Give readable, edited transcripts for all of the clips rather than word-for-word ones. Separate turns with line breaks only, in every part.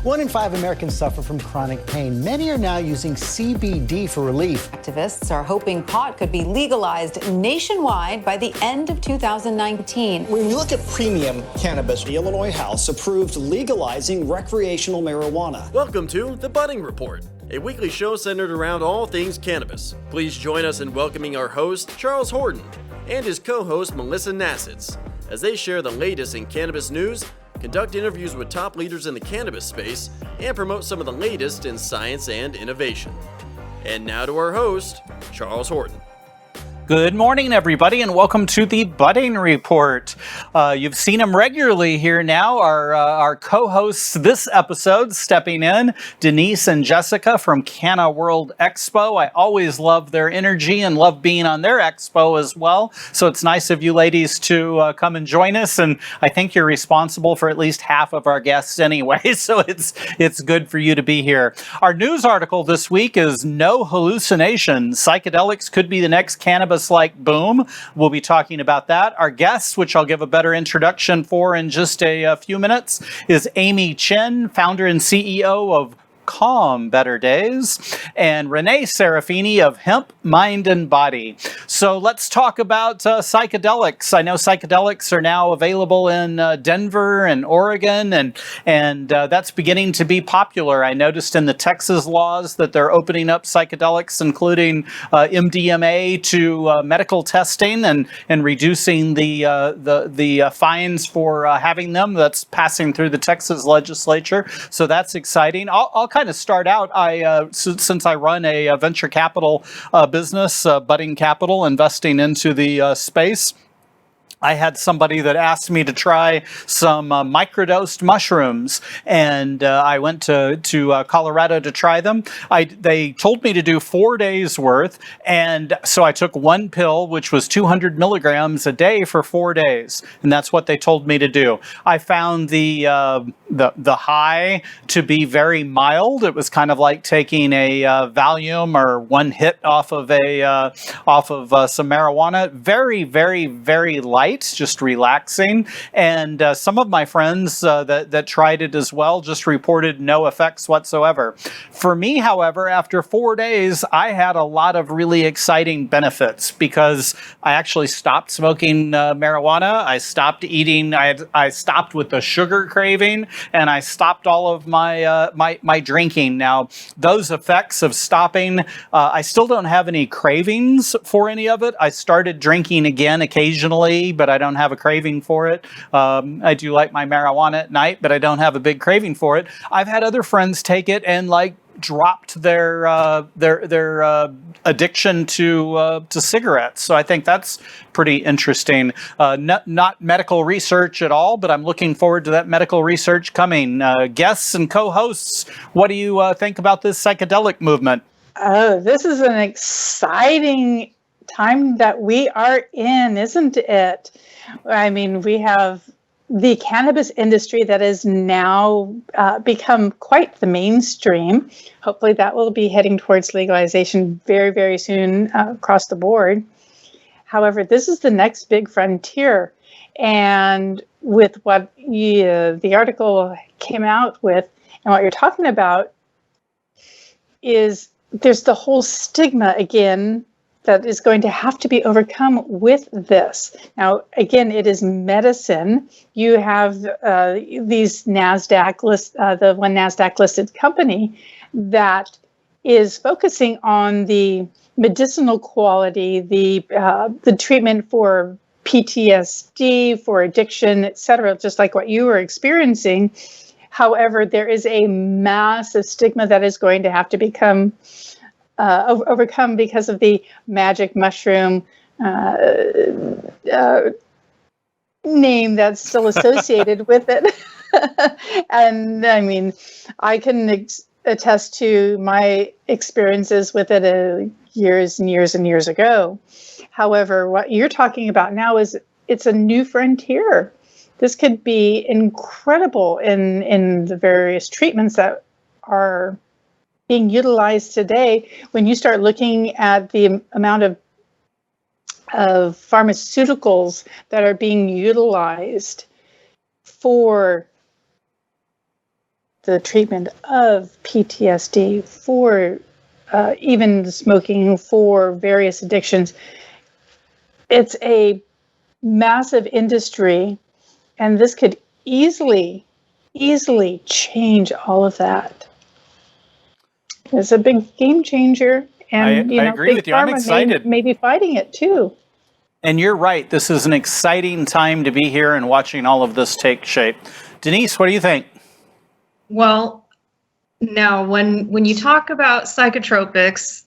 1 in 5 Americans suffer from chronic pain. Many are now using CBD for relief.
Activists are hoping pot could be legalized nationwide by the end of 2019.
When you look at premium cannabis, the Illinois House approved legalizing recreational marijuana.
Welcome to The Budding Report, a weekly show centered around all things cannabis. Please join us in welcoming our host, Charles Horton, and his co-host, Melissa Nasits, as they share the latest in cannabis news, conduct interviews with top leaders in the cannabis space, and promote some of the latest in science and innovation. And now to our host, Charles Horton.
Good morning, everybody, and welcome to the Budding Report. You've seen them regularly here now. Our co-hosts this episode stepping in, Denise and Jessica from Canna World Expo. I always love their energy and love being on their expo as well. So it's nice of you ladies to come and join us. And I think you're responsible for at least half of our guests anyway. So it's good for you to be here. Our news article this week is No Hallucination. Psychedelics could be the next cannabis-like boom. We'll be talking about that. Our guests, which I'll give a better introduction for in just a few minutes, is Amy Chin, founder and CEO of Calm Better Days, and Rene Serafini of Hemp, Mind, and Body. So let's talk about psychedelics. I know psychedelics are now available in Denver and Oregon, and that's beginning to be popular. I noticed in the Texas laws that they're opening up psychedelics, including MDMA, to medical testing and reducing the fines for having them. That's passing through the Texas legislature. So that's exciting. I'll kind of start out. Since I run a venture capital business, Budding Capital, investing into the space, I had somebody that asked me to try some microdosed mushrooms, and I went to Colorado to try them. They told me to do 4 days worth, and so I took one pill, which was 200 milligrams a day for 4 days, and that's what they told me to do. I found the high to be very mild. It was kind of like taking a Valium or one hit off of some marijuana. Very, very, very light. Just relaxing, and some of my friends that tried it as well just reported no effects whatsoever. For me, however, after 4 days, I had a lot of really exciting benefits because I actually stopped smoking marijuana. I stopped eating. I stopped with the sugar craving, and I stopped all of my drinking. Now, those effects of stopping, I still don't have any cravings for any of it. I started drinking again occasionally, but I don't have a craving for it. I do like my marijuana at night, but I don't have a big craving for it. I've had other friends take it and dropped their addiction to cigarettes. So I think that's pretty interesting. Not medical research at all, but I'm looking forward to that medical research coming. Guests and co-hosts, what do you think about this psychedelic movement?
Oh, this is an exciting time that we are in, isn't it? I mean, we have the cannabis industry that has now become quite the mainstream. Hopefully that will be heading towards legalization very, very soon across the board. However, this is the next big frontier. And with what the article came out with and what you're talking about is there's the whole stigma again that is going to have to be overcome with this. Now, again, it is medicine. You have these the one NASDAQ listed company that is focusing on the medicinal quality, the treatment for PTSD, for addiction, et cetera, just like what you were experiencing. However, there is a massive stigma that is going to have to become overcome because of the magic mushroom name that's still associated with it. And I mean, I can attest to my experiences with it years and years and years ago. However, what you're talking about now is it's a new frontier. This could be incredible in the various treatments that are being utilized today. When you start looking at the amount of pharmaceuticals that are being utilized for the treatment of PTSD, for even smoking, for various addictions. It's a massive industry, and this could easily change all of that. It's a big game changer, and
I agree with you. I'm excited.
May be fighting it too.
And you're right. This is an exciting time to be here and watching all of this take shape. Denise, what do you think?
Well, now when you talk about psychotropics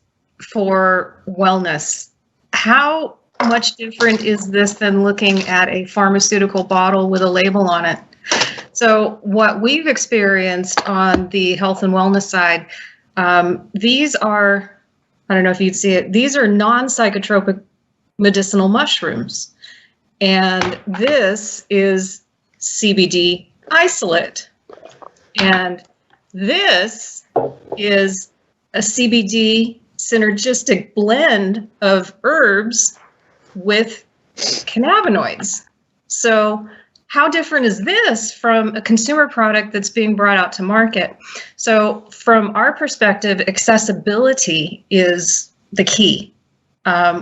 for wellness, how much different is this than looking at a pharmaceutical bottle with a label on it? So what we've experienced on the health and wellness side, these are, I don't know if you'd see it, these are non-psychotropic medicinal mushrooms. And this is CBD isolate. And this is a CBD synergistic blend of herbs with cannabinoids. So how different is this from a consumer product that's being brought out to market? So from our perspective, accessibility is the key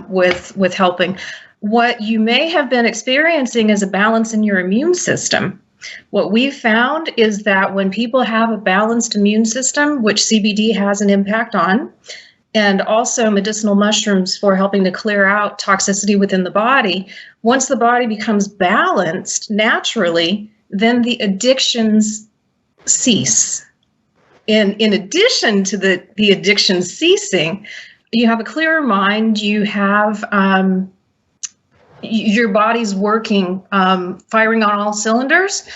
with helping. What you may have been experiencing is a balance in your immune system. What we've found is that when people have a balanced immune system, which CBD has an impact on, and also medicinal mushrooms for helping to clear out toxicity within the body, once the body becomes balanced naturally, then the addictions cease. In addition to the addiction ceasing, you have a clearer mind, you have your body's working, firing on all cylinders.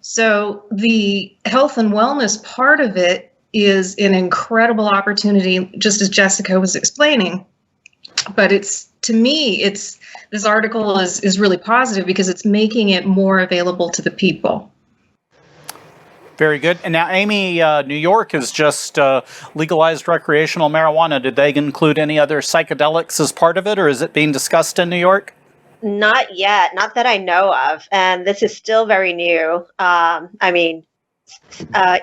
So the health and wellness part of it is an incredible opportunity, just as Jessica was explaining. But to me, this article is really positive because it's making it more available to the people.
Very good. And now, Amy, New York has just legalized recreational marijuana. Did they include any other psychedelics as part of it, or is it being discussed in New York?
Not yet, not that I know of. And this is still very new.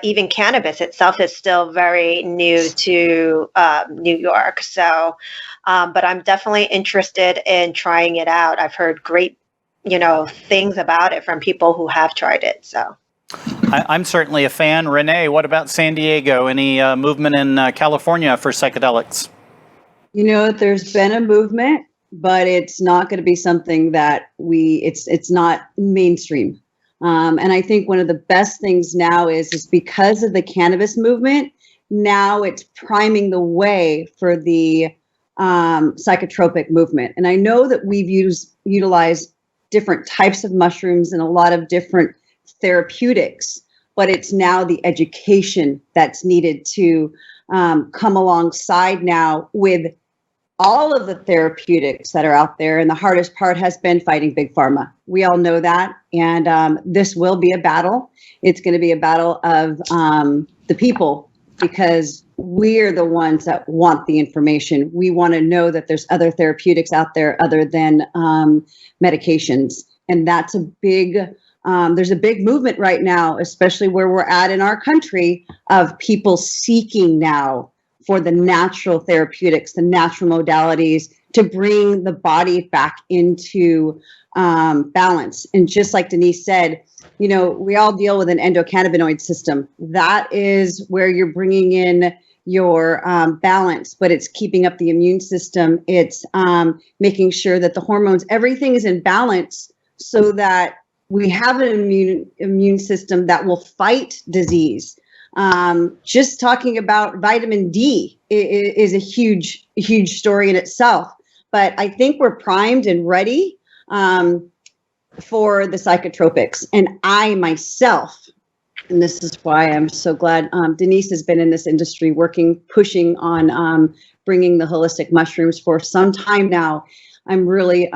Even cannabis itself is still very new to New York. So, but I'm definitely interested in trying it out. I've heard great, things about it from people who have tried it. So,
I'm certainly a fan. Renee, what about San Diego? Any movement in California for psychedelics?
There's been a movement, but it's not going to be something that it's not mainstream. And I think one of the best things now is because of the cannabis movement, now it's priming the way for the psychotropic movement. And I know that we've utilized different types of mushrooms and a lot of different therapeutics, but it's now the education that's needed to come alongside now with all of the therapeutics that are out there. And the hardest part has been fighting big pharma. We all know that. And this will be a battle. It's going to be a battle of the people, because we're the ones that want the information. We want to know that there's other therapeutics out there other than medications. And that's there's a big movement right now, especially where we're at in our country, of people seeking now for the natural therapeutics, the natural modalities to bring the body back into balance. And just like Denise said, we all deal with an endocannabinoid system. That is where you're bringing in your balance, but it's keeping up the immune system. It's making sure that the hormones, everything is in balance so that we have an immune system that will fight disease. Just talking about vitamin D is a huge story in itself. But I think we're primed and ready for the psychotropics. And I myself, and this is why I'm so glad Denise has been in this industry pushing on bringing the holistic mushrooms for some time now. I'm really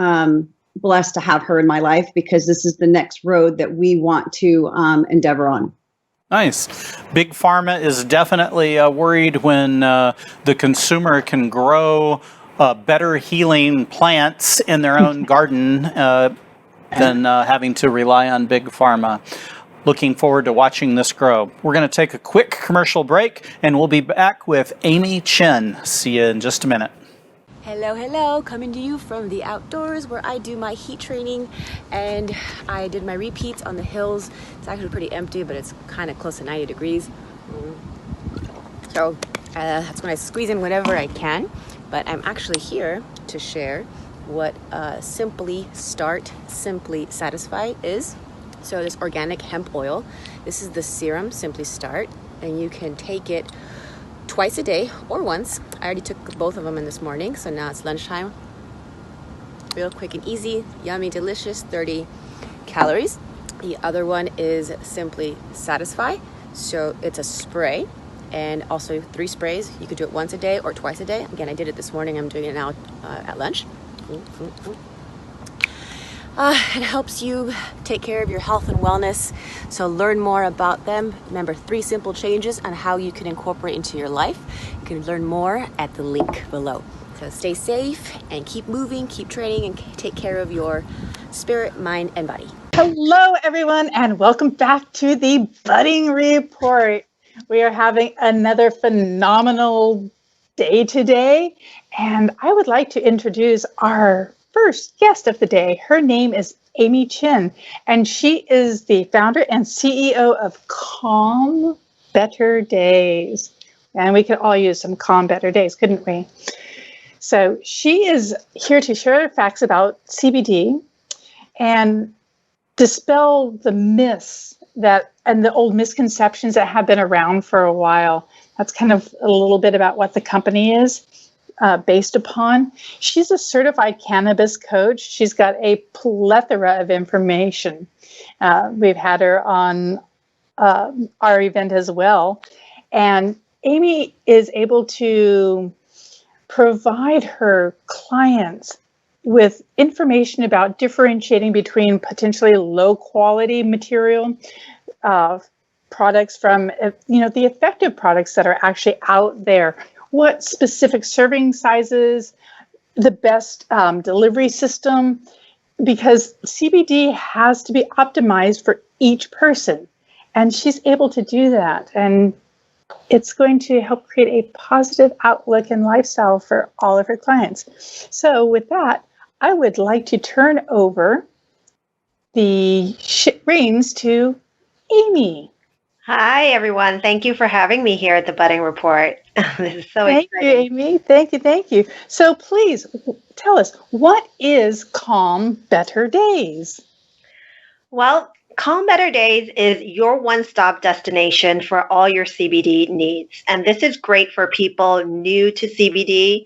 blessed to have her in my life, because this is the next road that we want to endeavor on.
Nice. Big Pharma is definitely worried when the consumer can grow better healing plants in their own garden than having to rely on Big Pharma. Looking forward to watching this grow. We're going to take a quick commercial break, and we'll be back with Amy Chin. See you in just a minute.
Hello, hello, coming to you from the outdoors where I do my heat training, and I did my repeats on the hills. It's actually pretty empty, but it's kind of close to 90 degrees. So that's when I squeeze in whatever I can, but I'm actually here to share what Simply Start, Simply Satisfy is. So this organic hemp oil, this is the serum Simply Start, and you can take it twice a day or once. I already took both of them in this morning, so now it's lunchtime. Real quick and easy, yummy, delicious, 30 calories. The other one is Simply Satisfy. So it's a spray, and also 3 sprays. You could do it once a day or twice a day. Again, I did it this morning. I'm doing it now at lunch. It helps you take care of your health and wellness. So learn more about them. Remember, 3 simple changes on how you can incorporate into your life. You can learn more at the link below. So stay safe and keep moving, keep training, and take care of your spirit, mind, and body.
Hello, everyone, and welcome back to the Budding Report. We are having another phenomenal day today, and I would like to introduce our first guest of the day. Her name is Amy Chin, and she is the founder and CEO of Calm Better Days. And we could all use some calm, better days, couldn't we? So she is here to share facts about CBD and dispel the myths and the old misconceptions that have been around for a while. That's kind of a little bit about what the company is based upon. She's a certified cannabis coach. She's got a plethora of information. We've had her on our event as well. And Amy is able to provide her clients with information about differentiating between potentially low quality material products from, the effective products that are actually out there. What specific serving sizes, the best delivery system, because CBD has to be optimized for each person. And she's able to do that. And it's going to help create a positive outlook and lifestyle for all of her clients. So with that, I would like to turn over the reins to Amy.
Hi, everyone. Thank you for having me here at the Budding Report. This is so exciting.
Thank you, Amy. Thank you. So please tell us, what is Calm Better Days?
Well, Calm Better Days is your one-stop destination for all your CBD needs. And this is great for people new to CBD.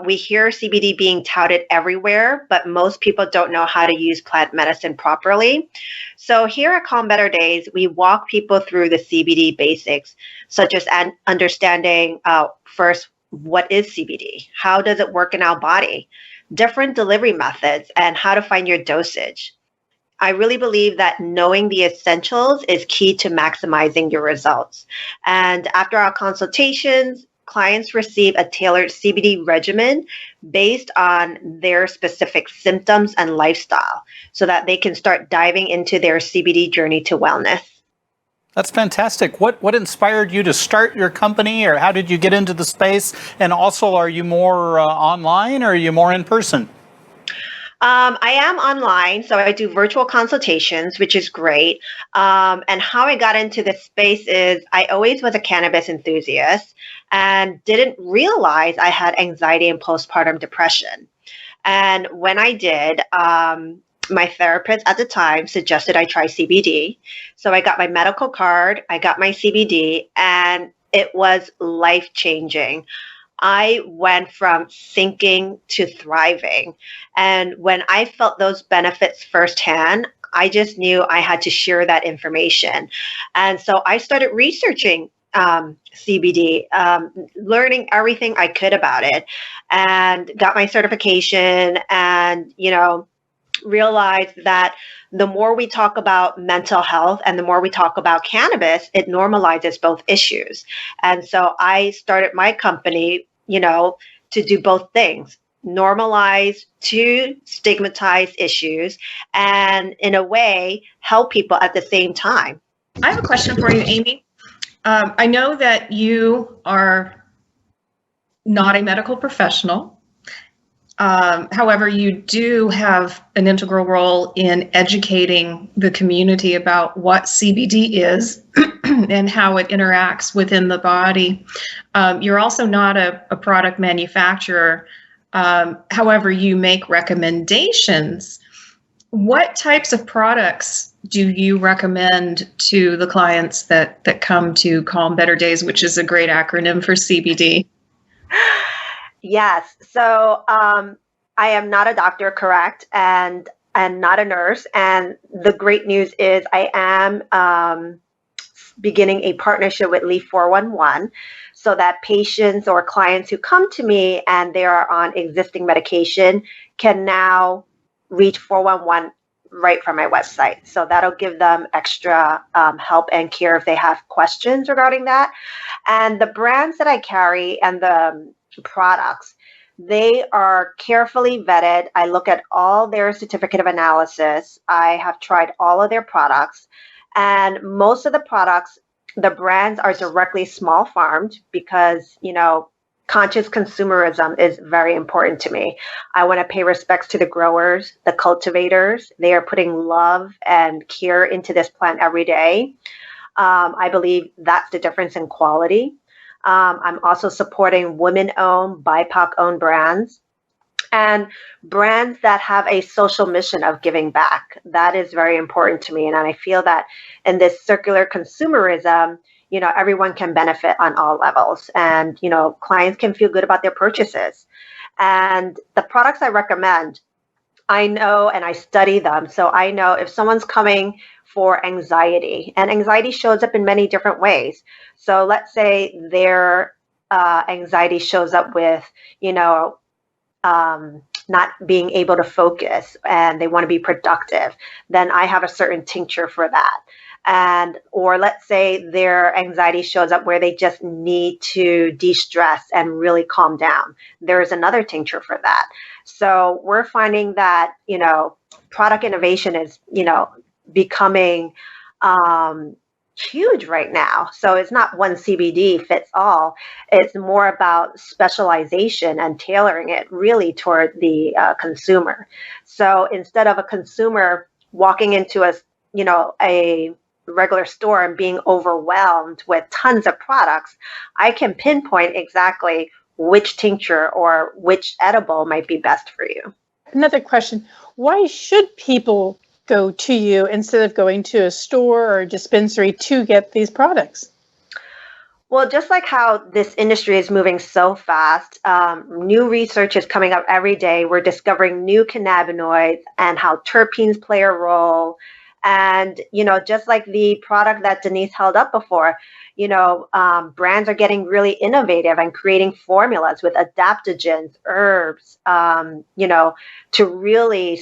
We hear CBD being touted everywhere, but most people don't know how to use plant medicine properly. So here at Calm Better Days, we walk people through the CBD basics, such as understanding first, what is CBD? How does it work in our body? Different delivery methods, and how to find your dosage. I really believe that knowing the essentials is key to maximizing your results. And after our consultations, clients receive a tailored CBD regimen based on their specific symptoms and lifestyle so that they can start diving into their CBD journey to wellness.
That's fantastic. What inspired you to start your company, or how did you get into the space? And also, are you more online, or are you more in person?
I am online, so I do virtual consultations, which is great. And how I got into this space is I always was a cannabis enthusiast and didn't realize I had anxiety and postpartum depression. And when I did, my therapist at the time suggested I try CBD. So I got my medical card, I got my CBD, and it was life-changing. I went from sinking to thriving. And when I felt those benefits firsthand, I just knew I had to share that information. And so I started researching CBD, learning everything I could about it, and got my certification, and, realized that the more we talk about mental health and the more we talk about cannabis, it normalizes both issues. And so I started my company, to do both things, normalize to stigmatize issues and in a way help people at the same time.
I have a question for you, Amy. I know that you are not a medical professional. However, you do have an integral role in educating the community about what CBD is and how it interacts within the body. You're also not a product manufacturer. However, you make recommendations. What types of products do you recommend to the clients that come to Calm Better Days, which is a great acronym for CBD?
Yes. So I am not a doctor, correct, and not a nurse. And the great news is I am beginning a partnership with Leaf 411 so that patients or clients who come to me and they are on existing medication can now reach 411 right from my website. So that'll give them extra help and care if they have questions regarding that. And the brands that I carry and the products, they are carefully vetted. I look at all their certificate of analysis. I have tried all of their products, and most of the products, the brands are directly small farmed because, conscious consumerism is very important to me. I want to pay respects to the growers, the cultivators. They are putting love and care into this plant every day. I believe that's the difference in quality. I'm also supporting women-owned, BIPOC-owned brands and brands that have a social mission of giving back. That is very important to me. And I feel that in this circular consumerism, everyone can benefit on all levels and, clients can feel good about their purchases. And the products I recommend, I know and I study them. So I know if someone's coming for anxiety, and anxiety shows up in many different ways. So let's say their anxiety shows up with, not being able to focus and they want to be productive, then I have a certain tincture for that. Or let's say their anxiety shows up where they just need to de-stress and really calm down. There's another tincture for that. So we're finding that, product innovation is, becoming huge right now. So it's not one CBD fits all. It's more about specialization and tailoring it really toward the consumer. So instead of a consumer walking into a regular store and being overwhelmed with tons of products, I can pinpoint exactly which tincture or which edible might be best for you.
Another question, why should people go to you instead of going to a store or a dispensary to get these products?
Well, just like how this industry is moving so fast, new research is coming up every day. We're discovering new cannabinoids and how terpenes play a role. And, just like the product that Denise held up before, brands are getting really innovative and creating formulas with adaptogens, herbs, to really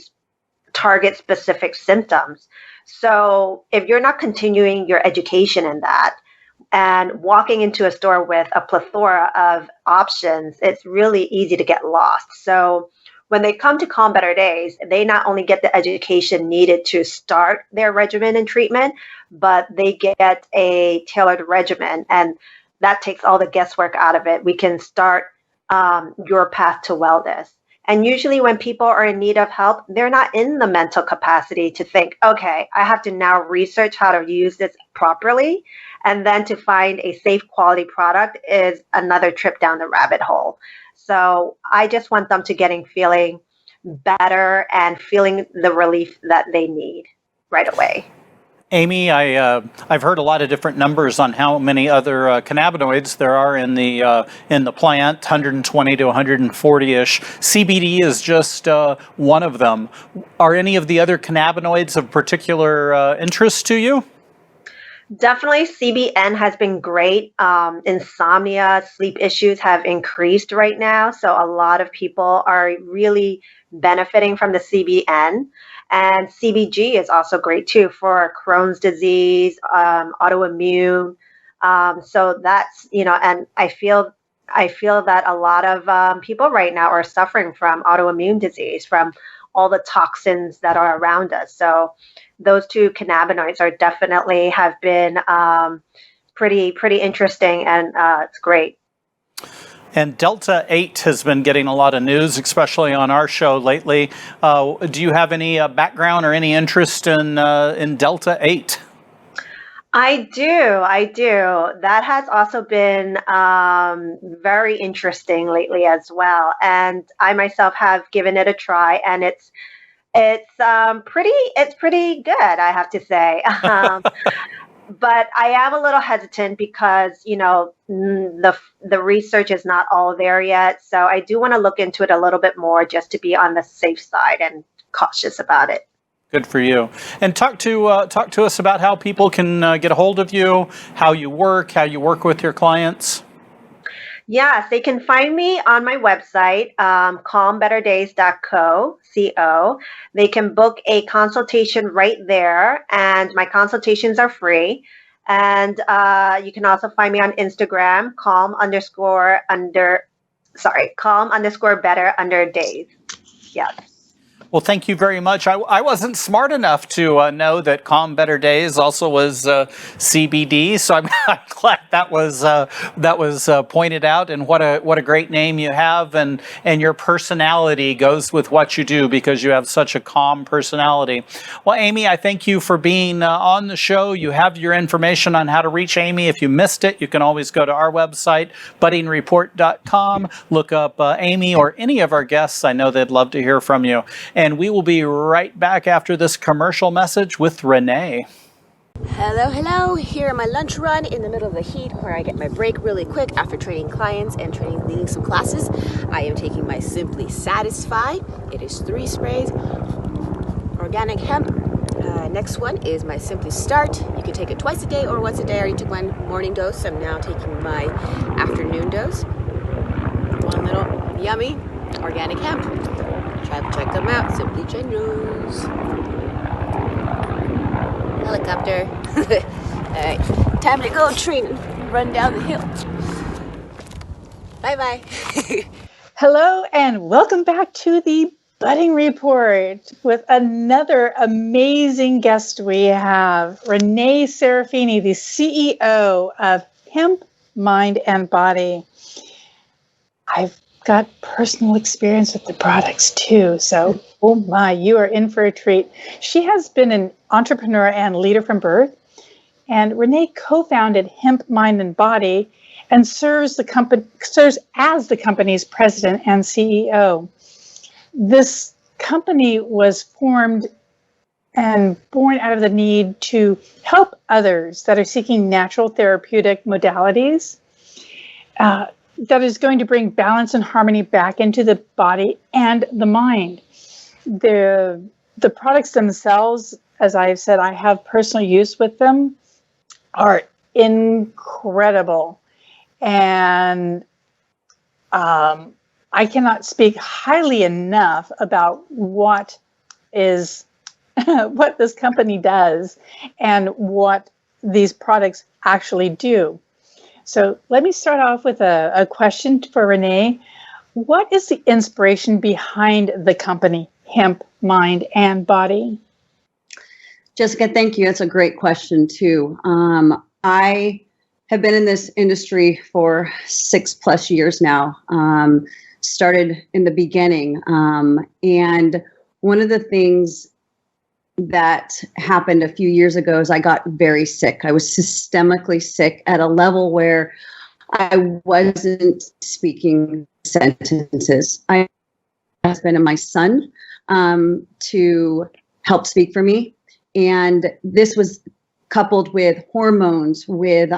target specific symptoms. So if you're not continuing your education in that and walking into a store with a plethora of options, it's really easy to get lost. So when they come to Calm Better Days, they not only get the education needed to start their regimen and treatment, but they get a tailored regimen, and that takes all the guesswork out of it. We can start your path to wellness. And usually when people are in need of help, they're not in the mental capacity to think, okay, I have to now research how to use this properly. And then to find a safe quality product is another trip down the rabbit hole. So I just want them to feeling better and feeling the relief that they need right away.
Amy, I've heard a lot of different numbers on how many other cannabinoids there are in the plant, 120 to 140-ish. CBD is just one of them. Are any of the other cannabinoids of particular interest to you?
Definitely CBN has been great. Insomnia, sleep issues have increased right now. So a lot of people are really benefiting from the CBN. And CBG is also great too for Crohn's disease, autoimmune. So that's, and I feel I feel that a lot of people right now are suffering from autoimmune disease, from all the toxins that are around us. So those two cannabinoids are definitely have been pretty interesting, and it's great.
And Delta 8 has been getting a lot of news, especially on our show lately. Do you have any background or any interest in Delta 8?
I do. That has also been very interesting lately as well. And I myself have given it a try, and it's pretty good, I have to say. But I am a little hesitant because, the research is not all there yet. So I do want to look into it a little bit more just to be on the safe side and cautious about it.
Good for you. And talk to us about how people can get a hold of you, how you work with your clients.
Yes, they can find me on my website, calmbetterdays.co. They can book a consultation right there, and my consultations are free. And you can also find me on Instagram, calm_better_days. Yes.
Well, thank you very much. I wasn't smart enough to know that Calm Better Days also was CBD, so I'm glad that was pointed out. And what a great name you have, and your personality goes with what you do because you have such a calm personality. Well, Amy, I thank you for being on the show. You have your information on how to reach Amy. If you missed it, you can always go to our website, buddingreport.com. Look up Amy or any of our guests. I know they'd love to hear from you. And we will be right back after this commercial message with Rene.
Hello. Here on my lunch run in the middle of the heat where I get my break really quick after training clients and leading some classes. I am taking my Simply Satisfy. It is 3 sprays, organic hemp. Next one is my Simply Start. You can take it twice a day or once a day. I already took my morning dose. I'm now taking my afternoon dose. One little yummy organic hemp. Check them out, Simply Generous. Helicopter. Alright, time to go train and run down the hill. Bye-bye.
Hello, and welcome back to the Budding Report with another amazing guest. We have Rene Serafini, the CEO of Hemp, Mind, and Body. I've got personal experience with the products too. So, oh my, you are in for a treat. She has been an entrepreneur and leader from birth. And Rene co-founded Hemp, Mind, and Body and serves as the company's president and CEO. This company was formed and born out of the need to help others that are seeking natural therapeutic modalities that is going to bring balance and harmony back into the body and the mind. The products themselves, as I've said, I have personal use with them, are incredible. And I cannot speak highly enough about what this company does and what these products actually do. So let me start off with a question for Rene. What is the inspiration behind the company, Hemp, Mind, and Body?
Jessica, thank you. That's a great question, too. I have been in this industry for 6+ years now, started in the beginning. And one of the things that happened a few years ago is I got very sick. I was systemically sick at a level where I wasn't speaking sentences. I asked my husband and my son to help speak for me. And this was coupled with hormones, with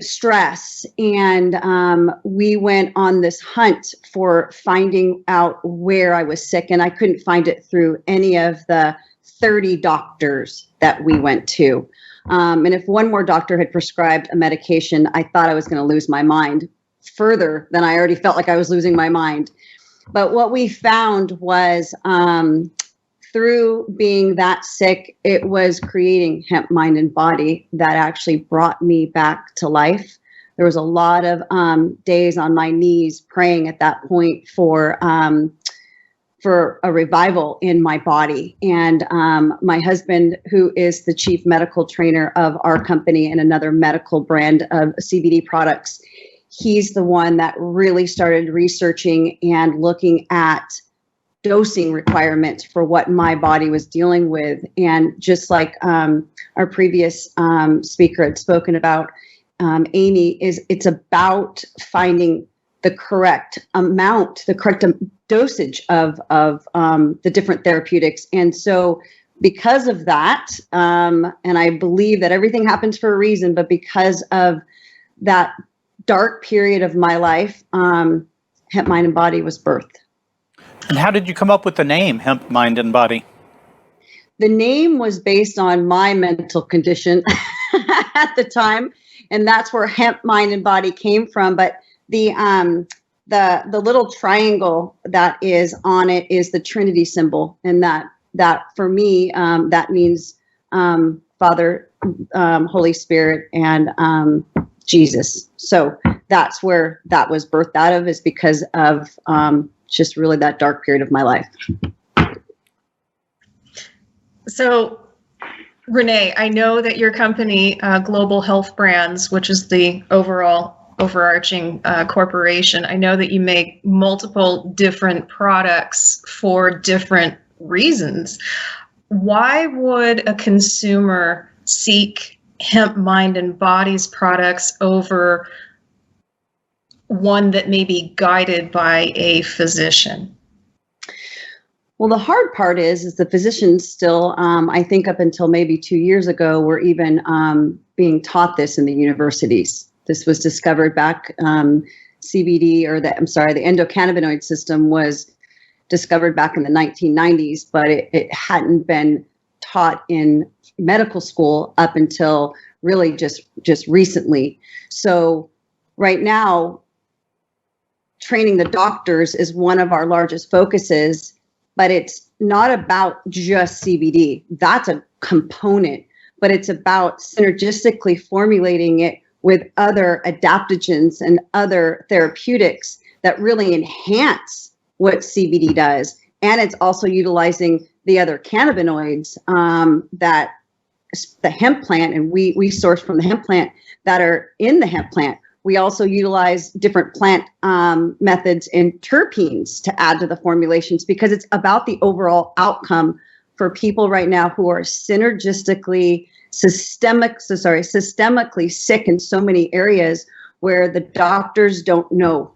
stress. And we went on this hunt for finding out where I was sick. And I couldn't find it through any of the 30 doctors that we went to. And if one more doctor had prescribed a medication, I thought I was going to lose my mind further than I already felt like I was losing my mind. But what we found was through being that sick, it was creating Hemp, Mind, and Body that actually brought me back to life. There was a lot of days on my knees praying at that point for a revival in my body. And my husband, who is the chief medical trainer of our company and another medical brand of CBD products, he's the one that really started researching and looking at dosing requirements for what my body was dealing with. And just like our previous speaker had spoken about, Amy, it's about finding the correct amount, the correct dosage of the different therapeutics. And so because of that, and I believe that everything happens for a reason, but because of that dark period of my life, Hemp Mind and Body was birthed.
And how did you come up with the name Hemp Mind and Body?
The name was based on my mental condition at the time, and that's where Hemp Mind and Body came from. But the little triangle that is on it is the Trinity symbol, and that for me that means Father, Holy Spirit, and Jesus. So that's where that was birthed out of, is because of just really that dark period of my life.
So, Rene, I know that your company, Global Health Brands, which is the overarching corporation, I know that you make multiple different products for different reasons. Why would a consumer seek Hemp Mind and Body's products over one that may be guided by a physician?
Well, the hard part is the physicians still, I think up until maybe 2 years ago, were even being taught this in the universities. This was discovered back, CBD, or the endocannabinoid system was discovered back in the 1990s, but it hadn't been taught in medical school up until really just recently. So right now, training the doctors is one of our largest focuses, but it's not about just CBD. That's a component, but it's about synergistically formulating it with other adaptogens and other therapeutics that really enhance what CBD does. And it's also utilizing the other cannabinoids that the hemp plant, and we source from the hemp plant, that are in the hemp plant. We also utilize different plant methods and terpenes to add to the formulations, because it's about the overall outcome for people right now who are systemically sick in so many areas where the doctors don't know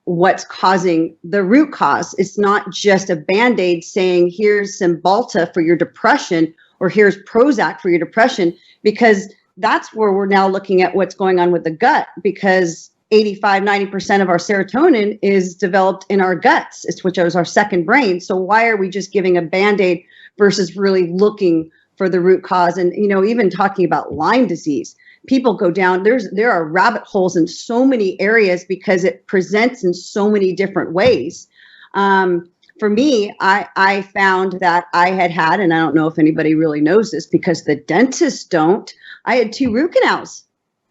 what's causing the root cause. It's not just a Band-Aid saying, here's Cymbalta for your depression, or here's Prozac for your depression, because that's where we're now looking at what's going on with the gut, because 85-90% of our serotonin is developed in our guts, which is our second brain. So why are we just giving a Band-Aid versus really looking for the root cause? And, even talking about Lyme disease, people go down, there are rabbit holes in so many areas because it presents in so many different ways. For me, I found that I had, and I don't know if anybody really knows this because the dentists don't, I had 2 root canals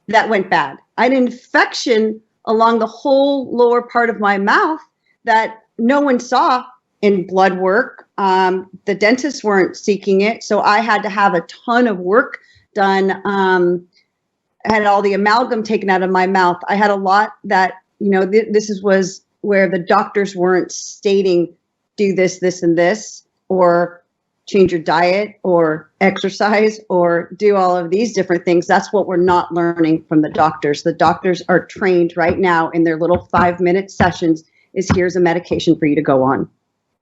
that went bad. I had an infection along the whole lower part of my mouth that no one saw in blood work. The dentists weren't seeking it. So I had to have a ton of work done. I had all the amalgam taken out of my mouth. I had a lot that, this was where the doctors weren't stating, do this, this, and this, or change your diet, or exercise, or do all of these different things. That's what we're not learning from the doctors. The doctors are trained right now in their little 5-minute sessions is, here's a medication for you to go on.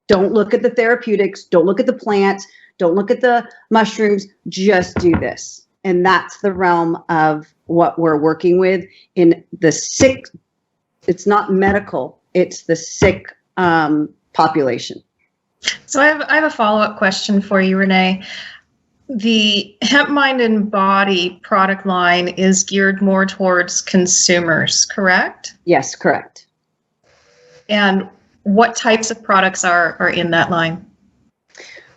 Don't look at the therapeutics. Don't look at the plants. Don't look at the mushrooms. Just do this. And that's the realm of what we're working with in the sick. It's not medical. It's the sick population.
So I have a follow-up question for you, Rene. The Hemp Mind and Body product line is geared more towards consumers, correct?
Yes, correct.
And what types of products are in that line?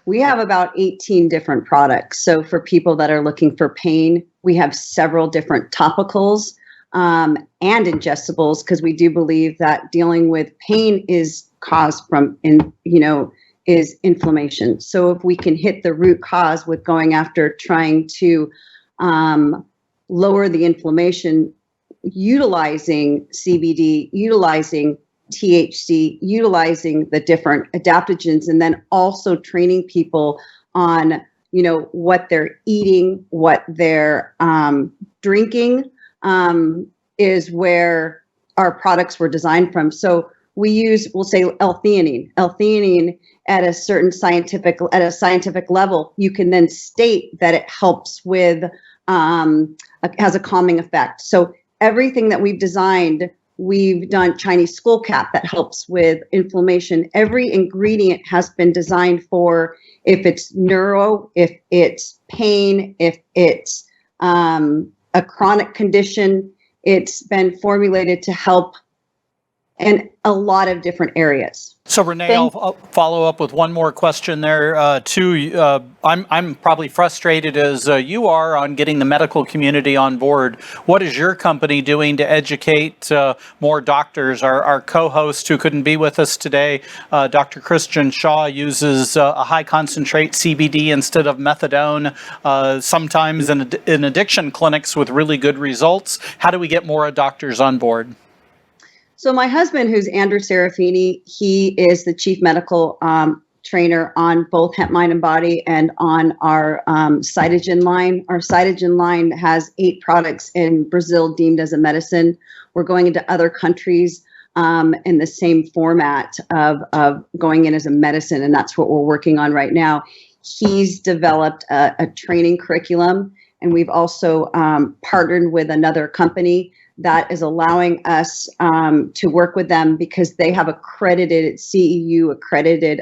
We have about 18 different products. So for people that are looking for pain We have several different topicals and ingestibles, because we do believe that dealing with pain is caused from, is inflammation. So if we can hit the root cause with going after trying to lower the inflammation, utilizing CBD, utilizing THC, utilizing the different adaptogens, and then also training people on, what they're eating, what they're drinking, is where our products were designed from. So we'll say L-theanine. L-theanine at a scientific level, you can then state that it helps with, has a calming effect. So everything that we've designed, we've done Chinese skullcap that helps with inflammation. Every ingredient has been designed for, if it's neuro, if it's pain, if it's a chronic condition, it's been formulated to help in a lot of different areas.
So Rene, I'll follow up with one more question there too. I'm probably frustrated as you are on getting the medical community on board. What is your company doing to educate more doctors? Our co-host who couldn't be with us today, Dr. Christian Shaw, uses a high concentrate CBD instead of methadone, sometimes in addiction clinics with really good results. How do we get more doctors on board?
So my husband, who's Andrew Serafini, he is the chief medical trainer on both Hemp Mind and Body and on our Cytogen line. Our Cytogen line has 8 products in Brazil deemed as a medicine. We're going into other countries in the same format of going in as a medicine, and that's what we're working on right now. He's developed a training curriculum, and we've also partnered with another company that is allowing us to work with them because they have accredited CEU accredited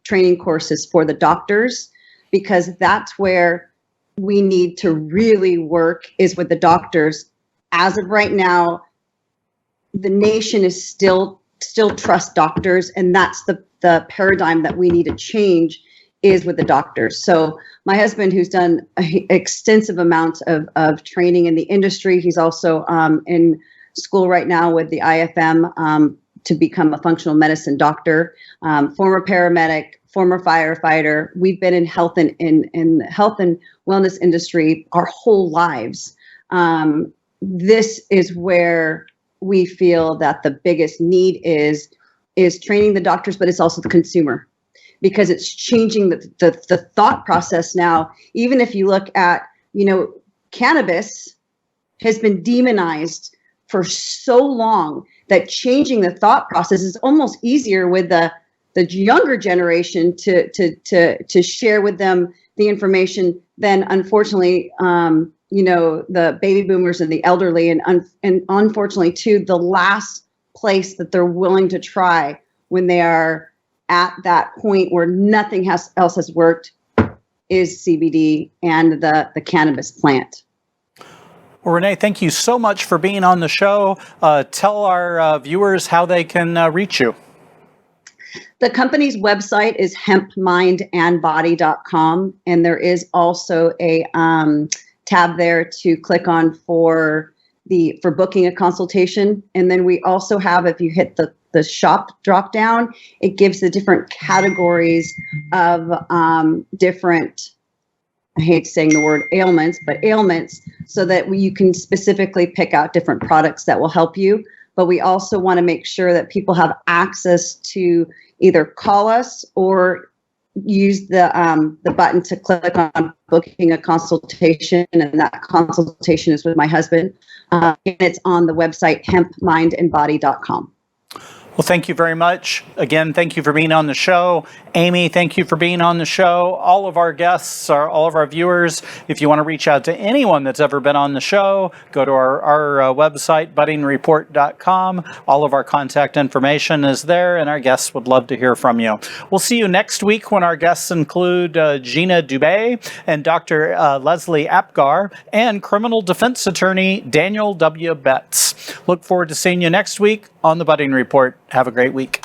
training courses for the doctors, because that's where we need to really work is with the doctors. As of right now, the nation is still trust doctors, and that's the paradigm that we need to change is with the doctors. So my husband, who's done extensive amounts of training in the industry, he's also in school right now with the IFM to become a functional medicine doctor, former paramedic, former firefighter. We've been in health and in the health and wellness industry our whole lives. This is where we feel that the biggest need is training the doctors, but it's also the consumer, because it's changing the thought process now. Even if you look at, cannabis has been demonized for so long that changing the thought process is almost easier with the younger generation to share with them the information than, unfortunately, the baby boomers and the elderly, and unfortunately too, the last place that they're willing to try when they are at that point where nothing else has worked is CBD and the cannabis plant.
Well, Rene, thank you so much for being on the show. Tell our viewers how they can reach you.
The company's website is hempmindandbody.com, and there is also a tab there to click on for booking a consultation. And then we also have, if you hit the shop drop down, it gives the different categories of different, I hate saying the word ailments, but ailments, so that you can specifically pick out different products that will help you. But we also want to make sure that people have access to either call us or use the button to click on booking a consultation, and that consultation is with my husband. And it's on the website hempmindandbody.com.
Well, thank you very much. Again, thank you for being on the show. Amy, thank you for being on the show. All of our guests, all of our viewers, if you want to reach out to anyone that's ever been on the show, go to our website, buddingreport.com. All of our contact information is there, and our guests would love to hear from you. We'll see you next week when our guests include Gina Dubé and Dr. Leslie Apgar and criminal defense attorney Daniel W. Betts. Look forward to seeing you next week on the Budding Report. Have a great week.